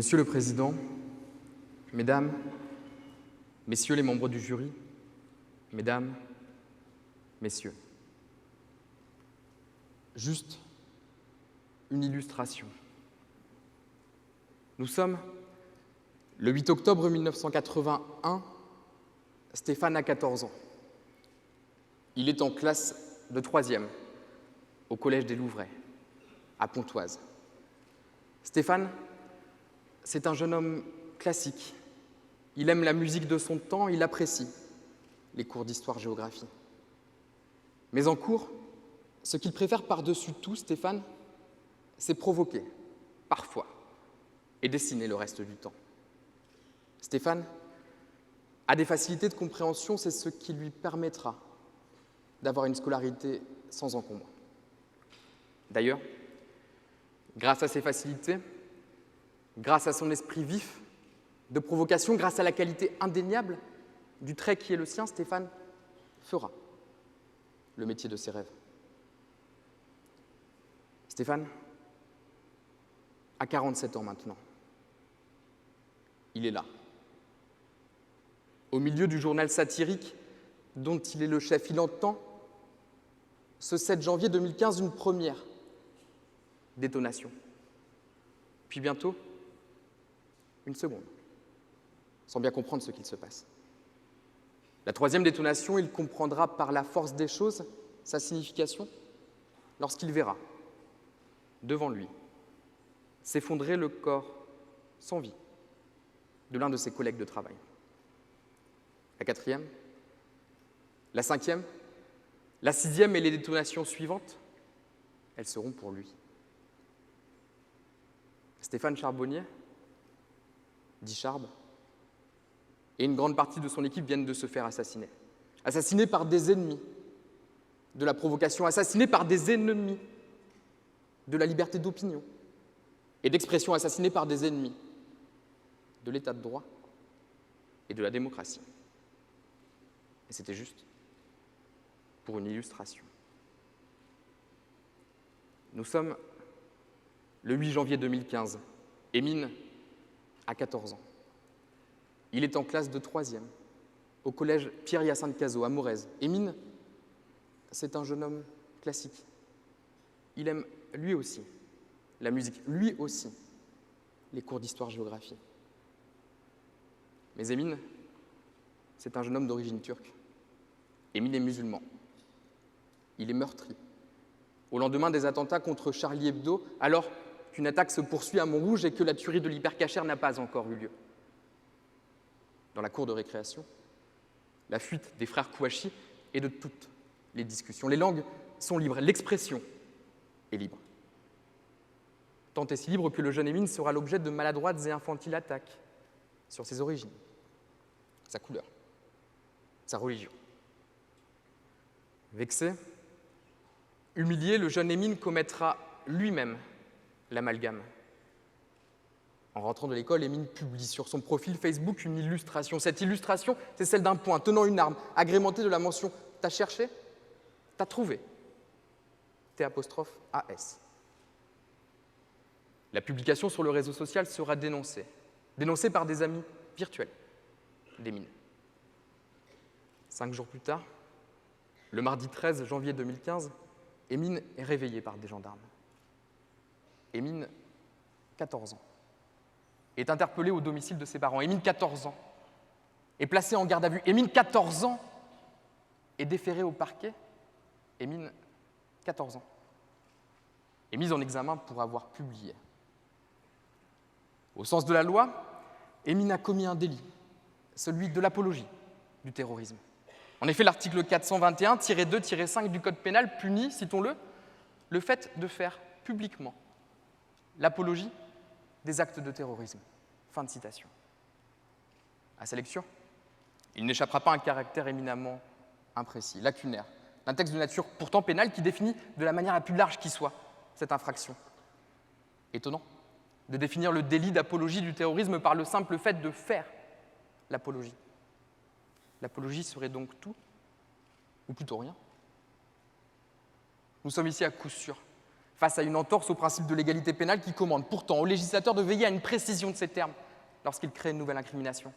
Monsieur le Président, Mesdames, Messieurs les membres du jury, Mesdames, Messieurs, juste une illustration. Nous sommes le 8 octobre 1981, Stéphane a 14 ans. Il est en classe de 3e au Collège des Louvrais, à Pontoise. Stéphane, c'est un jeune homme classique. Il aime la musique de son temps, il apprécie les cours d'histoire-géographie. Mais en cours, ce qu'il préfère par-dessus tout, Stéphane, c'est provoquer, parfois, et dessiner le reste du temps. Stéphane a des facilités de compréhension, c'est ce qui lui permettra d'avoir une scolarité sans encombre. D'ailleurs, grâce à ses facilités, grâce à son esprit vif de provocation, grâce à la qualité indéniable du trait qui est le sien, Stéphane fera le métier de ses rêves. Stéphane a 47 ans maintenant. Il est là, au milieu du journal satirique dont il est le chef. Il entend, ce 7 janvier 2015, une première détonation. Puis bientôt, une seconde, sans bien comprendre ce qu'il se passe. La troisième détonation, il comprendra par la force des choses sa signification lorsqu'il verra, devant lui, s'effondrer le corps sans vie de l'un de ses collègues de travail. La quatrième, la cinquième, la sixième et les détonations suivantes, elles seront pour lui. Stéphane Charbonnier, dit Charb, et une grande partie de son équipe viennent de se faire assassiner. Assassinés par des ennemis de la provocation, assassinés par des ennemis de la liberté d'opinion et d'expression, assassinés par des ennemis de l'état de droit et de la démocratie. Et c'était juste pour une illustration. Nous sommes le 8 janvier 2015. Émine a 14 ans. Il est en classe de 3e au collège Pierre-Hyacinthe Cazot à Morez. Émine, c'est un jeune homme classique. Il aime lui aussi la musique, lui aussi les cours d'histoire-géographie. Mais Émine, c'est un jeune homme d'origine turque. Émine est musulman. Il est meurtri. Au lendemain des attentats contre Charlie Hebdo, alors qu'une attaque se poursuit à Montrouge et que la tuerie de l'hypercacher n'a pas encore eu lieu. Dans la cour de récréation, la fuite des frères Kouachi et de toutes les discussions. Les langues sont libres, l'expression est libre. Tant et si libre que le jeune Émine sera l'objet de maladroites et infantiles attaques sur ses origines, sa couleur, sa religion. Vexé, humilié, le jeune Émine commettra lui-même l'amalgame. En rentrant de l'école, Émine publie sur son profil Facebook une illustration. Cette illustration, c'est celle d'un poing tenant une arme, agrémentée de la mention « T'as cherché, t'as trouvé ». T'_AS. La publication sur le réseau social sera dénoncée par des amis virtuels d'Émine. 5 jours plus tard, le mardi 13 janvier 2015, Émine est réveillé par des gendarmes. Émine, 14 ans, est interpellé au domicile de ses parents. Émine, 14 ans, est placé en garde à vue. Émine, 14 ans, est déféré au parquet. Émine, 14 ans, est mise en examen pour avoir publié. Au sens de la loi, Émine a commis un délit, celui de l'apologie du terrorisme. En effet, l'article 421-2-5 du Code pénal punit, citons-le, le fait de faire publiquement l'apologie des actes de terrorisme. Fin de citation. À sa lecture, il n'échappera pas à un caractère éminemment imprécis, lacunaire, d'un texte de nature pourtant pénale qui définit de la manière la plus large qui soit cette infraction. Étonnant de définir le délit d'apologie du terrorisme par le simple fait de faire l'apologie. L'apologie serait donc tout, ou plutôt rien. Nous sommes ici à coup sûr face à une entorse au principe de l'égalité pénale qui commande pourtant au législateur de veiller à une précision de ces termes lorsqu'il crée une nouvelle incrimination.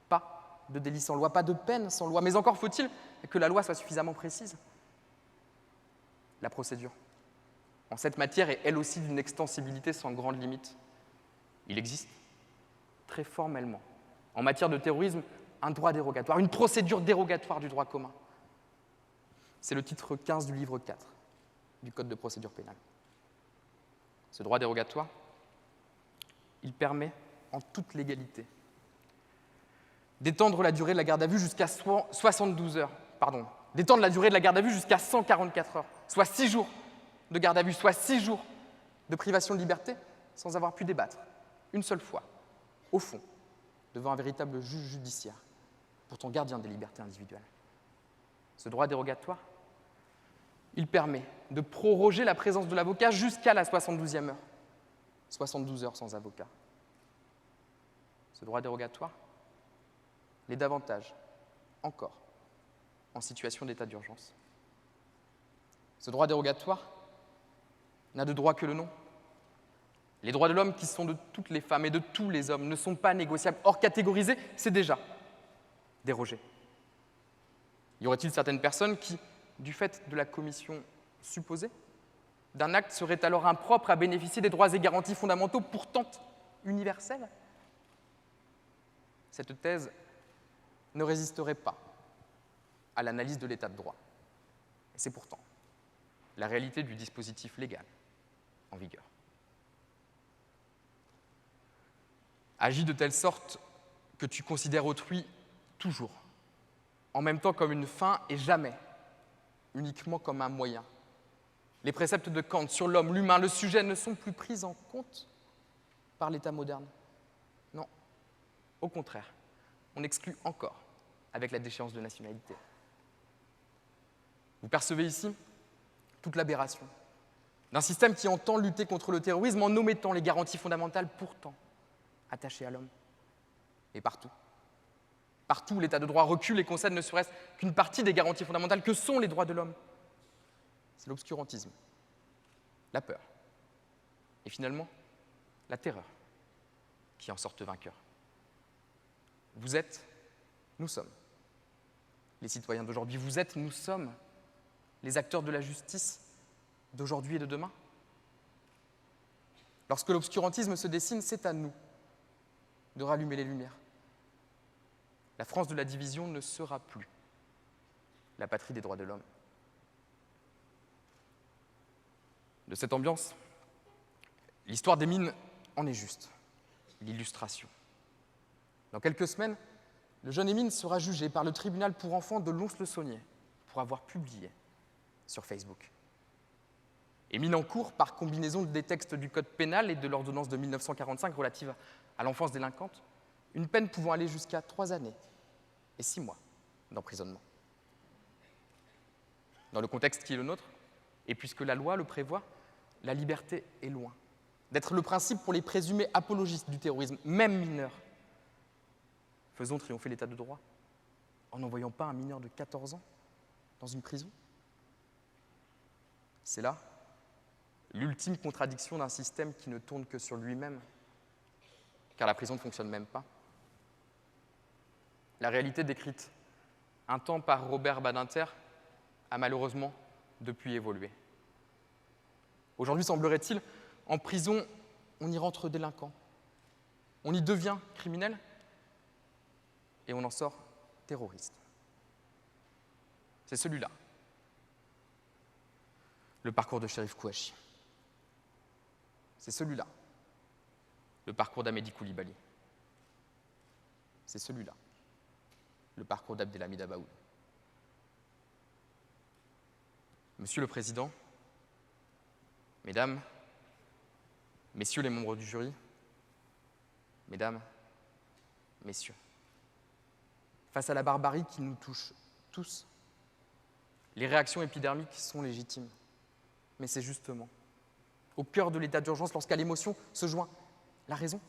Pas de délit sans loi, pas de peine sans loi, mais encore faut-il que la loi soit suffisamment précise. La procédure, en cette matière, est elle aussi d'une extensibilité sans grande limite. Il existe, très formellement, en matière de terrorisme, un droit dérogatoire, une procédure dérogatoire du droit commun. C'est le titre 15 du livre 4 du Code de procédure pénale. Ce droit dérogatoire, il permet, en toute légalité, d'étendre la durée de la garde à vue jusqu'à 72 heures, d'étendre la durée de la garde à vue jusqu'à 144 heures, soit 6 jours de garde à vue, soit 6 jours de privation de liberté, sans avoir pu débattre, une seule fois, au fond, devant un véritable juge judiciaire, pourtant gardien des libertés individuelles. Ce droit dérogatoire, il permet de proroger la présence de l'avocat jusqu'à la 72e heure, 72 heures sans avocat. Ce droit dérogatoire l'est davantage, encore, en situation d'état d'urgence. Ce droit dérogatoire n'a de droit que le nom. Les droits de l'homme qui sont de toutes les femmes et de tous les hommes ne sont pas négociables. Or, catégoriser, c'est déjà déroger. Y aurait-il certaines personnes qui, du fait de la commission supposée d'un acte, seraient alors impropres à bénéficier des droits et garanties fondamentaux pourtant universels? Cette thèse ne résisterait pas à l'analyse de l'état de droit. Et c'est pourtant la réalité du dispositif légal en vigueur. Agis de telle sorte que tu considères autrui toujours, en même temps comme une fin et jamais uniquement comme un moyen. Les préceptes de Kant sur l'homme, l'humain, le sujet ne sont plus pris en compte par l'État moderne. Non, au contraire, on exclut encore avec la déchéance de nationalité. Vous percevez ici toute l'aberration d'un système qui entend lutter contre le terrorisme en omettant les garanties fondamentales pourtant attachées à l'homme. Et partout, l'état de droit recule et concède ne serait-ce qu'une partie des garanties fondamentales que sont les droits de l'homme. C'est l'obscurantisme, la peur et finalement la terreur qui en sortent vainqueurs. Vous êtes, nous sommes les citoyens d'aujourd'hui. Vous êtes, nous sommes les acteurs de la justice d'aujourd'hui et de demain. Lorsque l'obscurantisme se dessine, c'est à nous de rallumer les lumières. La France de la division ne sera plus la patrie des droits de l'homme. De cette ambiance, l'histoire des mines en est juste l'illustration. Dans quelques semaines, le jeune Émile sera jugé par le tribunal pour enfants de Lons-le-Saunier pour avoir publié sur Facebook. Et mis en cours par combinaison des textes du Code pénal et de l'ordonnance de 1945 relative à l'enfance délinquante, une peine pouvant aller jusqu'à 3 années et 6 mois d'emprisonnement. Dans le contexte qui est le nôtre, et puisque la loi le prévoit, la liberté est loin d'être le principe pour les présumés apologistes du terrorisme, même mineurs. Faisons triompher l'état de droit en n'envoyant pas un mineur de 14 ans dans une prison. C'est là l'ultime contradiction d'un système qui ne tourne que sur lui-même, car la prison ne fonctionne même pas. La réalité décrite un temps par Robert Badinter a malheureusement depuis évolué. Aujourd'hui, semblerait-il, en prison, on y rentre délinquant, on y devient criminel et on en sort terroriste. C'est celui-là, le parcours de Cherif Kouachi. C'est celui-là, le parcours d'Amédi Koulibaly. C'est celui-là, le parcours d'Abdelhamid Abaoud. Monsieur le Président, Mesdames, Messieurs les membres du jury, Mesdames, Messieurs, face à la barbarie qui nous touche tous, les réactions épidermiques sont légitimes. Mais c'est justement au cœur de l'état d'urgence, lorsqu'à l'émotion se joint la raison,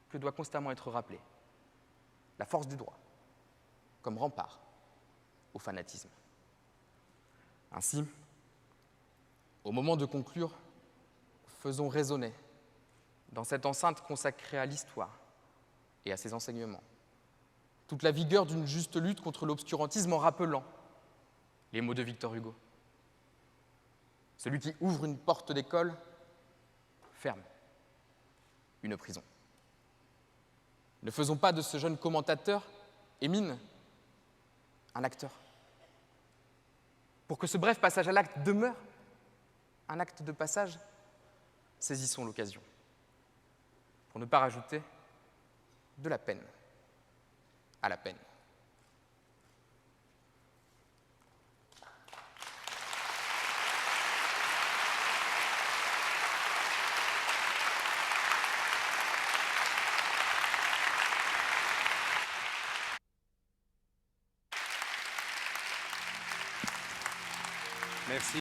que doit constamment être rappelée la force du droit comme rempart au fanatisme. Ainsi, Au moment de conclure, faisons résonner, dans cette enceinte consacrée à l'histoire et à ses enseignements, toute la vigueur d'une juste lutte contre l'obscurantisme en rappelant les mots de Victor Hugo. Celui qui ouvre une porte d'école ferme une prison. Ne faisons pas de ce jeune commentateur, Émine, un acteur. Pour que ce bref passage à l'acte demeure un acte de passage, saisissons l'occasion pour ne pas rajouter de la peine à la peine. Merci.